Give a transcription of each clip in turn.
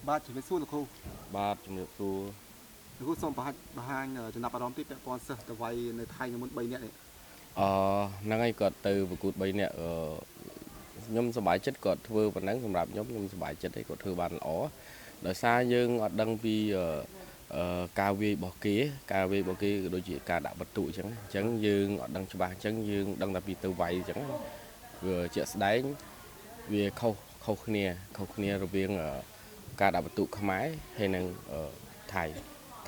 បាទជំរាបសួរលោកគ្រូបាទជំរាបសួរលោកគ្រូសូមបង្ហាញចំណាប់អារម្មណ៍ទីពាក់ព័ន្ធសិស្សទៅវាយនៅថៃនៅមុន3នាក់នេះហ្នឹងហើយគាត់ទៅប្រកួត3នាក់ខ្ញុំសប្បាយចិត្តគាត់ធ្វើប៉ុណ្ណឹងសម្រាប់ខ្ញុំសប្បាយចិត្តឯងគាត់ធ្វើបានល្អដោយសារយើងអត់ដឹងពីការវាយរបស់គេក៏ដូចជាការដាក់បន្ទុកអញ្ចឹងយើងអត់ដឹងច្បាស់អញ្ចឹងយើងដឹងតែពីទៅវាយអញ្ចឹងវាជាក់ស្ដែងវាខុសគ្នារវាងការដាក់បន្ទុកខ្មែរហើយនិង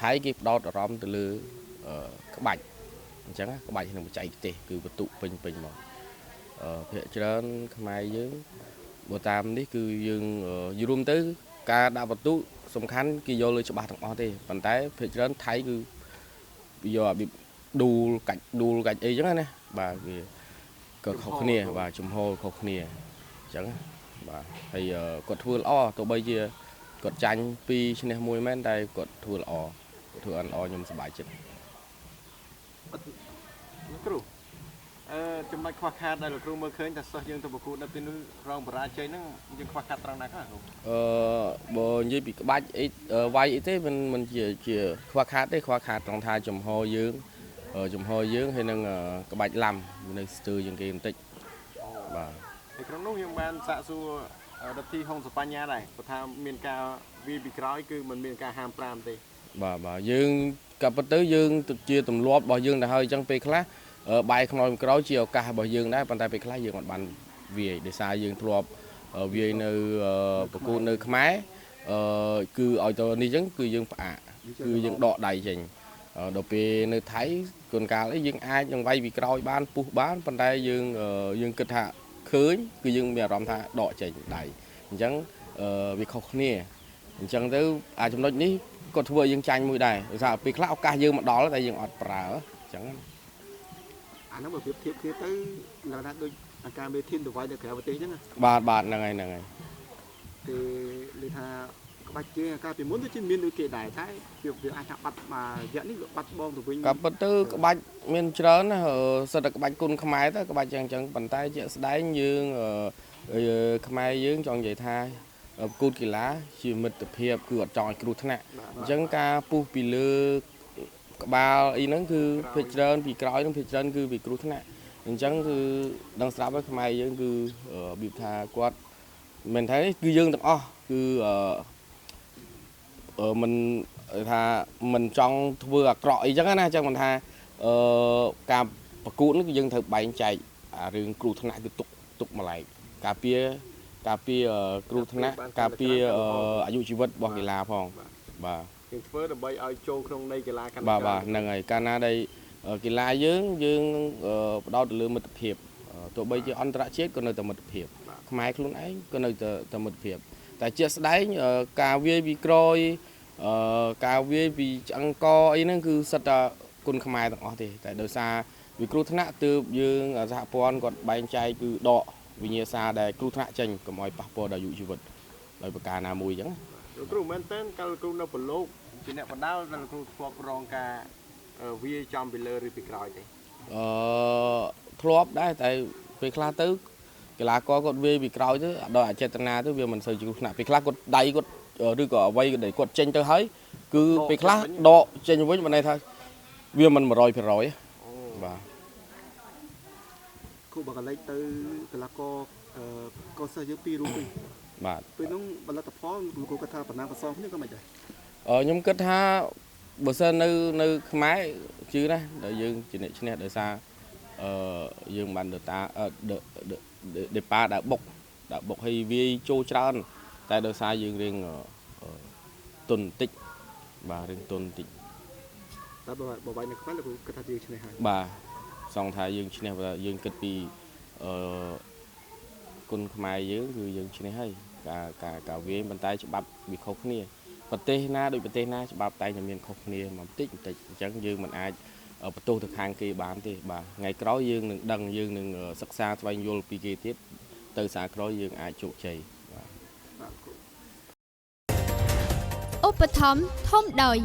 ថៃគេផ្ដោតអារម្មណ៍ទៅលើក្បាច់អញ្ចឹងក្បាច់ក្នុងបច្ចេកទេសគឺបន្ទុកពេញមកភាគច្រើនខ្មែរយើងបើតាមនេះគឺយើងយល់រួមទៅការដាក់បន្ទុកសំខាន់គេយកលើច្បាស់ទាំងអស់ទេប៉ុន្តែភាគច្រើនថៃគឺយករបៀបដួលកាច់អីចឹងណាបាទវាក៏ខុសគ្នាបាទចំហខុសគ្នាអញ្ចឹងបាទហើយគាត់ធ្វើល្អទោះបីជាគាត់ចាញ់2ឈ្នះ1មែនតែគាត់ធ្វើល្អខ្ញុំសប្បាយចិត្តលោកគ្រូចំណុចខ្វះខាតដែលលោកគ្រូមើលឃើញថាសិស្សយើងទៅប្រកួតនៅពេលនោះរងបរាជ័យហ្នឹងយើងខ្វះខាតត្រង់ណាខ្លះលោកបើនិយាយពីក្បាច់អីវាយអីទេមិនជាខ្វះខាតទេខ្វះខាតត្រង់ថាចំហយើងហើយនឹងក្បាច់ឡាំនៅស្ទើរជាងគេបន្តិចបាទហើយក្នុងនោះយើងបានសាកសួររដ្ឋាភិបាលហុងសបញ្ញាដែរគាត់ថាមានការវាយពីក្រោយគឺមិនមានការហាម5ទេបាទយើងក៏ប៉ុន្តែយើងជាទម្លាប់របស់យើងទៅហើយអញ្ចឹងពេលខ្លះបាយខ្នងក្រោយជាឱកាសរបស់យើងដែរប៉ុន្តែពេលខ្លះយើងអត់បានវាយដោយសារយើងធ្លាប់វាយនៅប្រកួតនៅខ្មែរគឺឲ្យទៅនេះអញ្ចឹងគឺយើងផ្អាកគឺយើងដកដៃចេញដល់ពេលនៅថៃជួនកាលយើងអាចនឹងវាយពីក្រោយបានពុះបានប៉ុន្តែយើងគិតថាឃើញគឺយើងមានអារម្មណ៍ថាដកចេញដៃអញ្ចឹងវាខុសគ្នាអញ្ចឹងទៅចំណុចនេះក៏ធ្វើឲ្យយើងចាញ់មួយដែរដោយសារពេលខ្លះឱកាសយើងមកដល់តែយើងអត់ប្រើអញ្ចឹងអានោះបើប្រៀបធៀបគ្នាទៅឡើងថាដូចអាការមេធានទៅវាយនៅក្រៅប្រទេសអញ្ចឹងបាទហ្នឹងហើយគឺលើថាក្បាច់ជាកាលពីមុនទៅជាមានដូចគេដែរតែវាអាចថាបាត់មករយៈនេះវាបាត់បងទៅវិញក៏ប៉ុន្តែក្បាច់មានច្រើនណាសិតតែក្បាច់គុណខ្មែរទៅក្បាច់ចឹងប៉ុន្តែជាក់ស្ដែងយើងខ្មែរយើងចង់និយាយថាប្រកួតកីឡាជាមិត្តភាពគឺអត់ចង់ឲ្យគ្រោះថ្នាក់អញ្ចឹងការពុះពីលើក្បាលអីហ្នឹងគឺភាគច្រើនពីក្រោយហ្នឹងភាគច្រើនគឺវាគ្រោះថ្នាក់អញ្ចឹងគឺដឹងស្រាប់ហើយខ្មែរយើងគឺរបៀបថាគាត់មិនថាគឺយើងទាំងអស់គឺមិនថាមិនចង់ធ្វើអាក្រក់អីចឹងណាអញ្ចឹងមិនថាការប្រកួតនេះគឺយើងត្រូវបែងចែករឿងគ្រោះថ្នាក់គឺទុកម្លែកការពារគ្រោះថ្នាក់ការពារអាយុជីវិតរបស់កីឡាផងបាទយើងធ្វើដើម្បីឲ្យចូលក្នុងន័យកីឡាកាន់តែបាទហ្នឹងហើយកាលណាដែលកីឡាយើងផ្ដោតទៅលើមិត្តភាពទោះបីជាអន្តរជាតិក៏នៅតែមិត្តភាពខ្មែរខ្លួនឯងក៏នៅតែមិត្តភាពតែជាក់ស្ដែងការវាយពីក្រោយការវាយពីឆ្អឹងកអីហ្នឹងគឺសិតតែគុណខ្មែរទាំងអស់ទេតែដោយសារវាគ្រោះថ្នាក់ទើបយើងសហព័ន្ធគាត់បែងចែកគឺដកវិញ្ញាសាដែលគ្រោះថ្នាក់ចេញកុំឲ្យប៉ះពាល់ដល់អាយុជីវិតដោយប្រការណាមួយអញ្ចឹងលោកគ្រូមែនតើកាលលោកគ្រូនៅប្រឡូកជាអ្នកបណ្ដាលដល់លោកគ្រូធ្លាប់រងការវាយចំពីលើឬពីក្រោយទេធ្លាប់ដែរតែពេលខ្លះទៅកីឡាករគាត់វាយពីក្រោយទៅដល់អចេតនាទៅវាមិនសូវជាគ្រោះថ្នាក់ពេលខ្លះគាត់ដៃគាត់ឬក៏អ្វីដែលគាត់ចេញទៅហើយគឺពេលខ្លះដកចេញវិញមិនន័យថាវាមិន 100% បាទគូបើកលេចទៅកីឡាករកោសិស្សយើង2រូបវិញបាទពេលនោះផលិតផលលោកគ្រូគាត់ថាបណ្ណាប្រសងគ្នាក៏មិនដែរខ្ញុំគិតថាបើសិននៅខ្មែរជឿណាដែលយើងជាអ្នកឈ្នះដោយសារយើងបានដេប៉ាដាក់បុកឲ្យវាយចូលច្រើនតែដោយសារយើងរៀងទុនតិចបាទរៀងទុនតិចតែបើវាយនៅខ្មែរលោកគ្រូគាត់ថាយើងឈ្នះហើយបាទសង្ឃថាយើងឈ្នះយើងគិតពីគុណខ្មែរយើងគឺយើងឈ្នះហើយការវាយប៉ុន្តែច្បាប់វាខុសគ្នាប្រទេសណាដូចប្រទេសណាច្បាប់តែតែមានខុសគ្នាបន្តិចអញ្ចឹងយើងមិនអាចបន្ទោសទៅខាងគេបានទេបាទថ្ងៃក្រោយយើងនឹងដឹងយើងនឹងសិក្សាស្វែងយល់ពីគេទៀតទៅសារក្រោយយើងអាចជោគជ័យឧបត្ថម្ភធំដោយ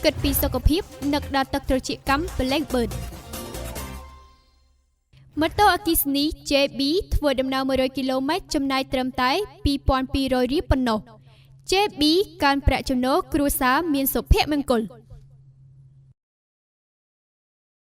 គិតពីសុខភាពនឹកដល់ទឹកត្រចៀកកម្ម Black Bird ម៉ូតូអគ្គិសនី JB ធ្វើដំណើរ100 គីឡូម៉ែត្រចំណាយត្រឹមតែ 2200 រៀលប៉ុណ្ណោះ JB ការប្រាក់ចំណូលគ្រួសារមានសុភមង្គល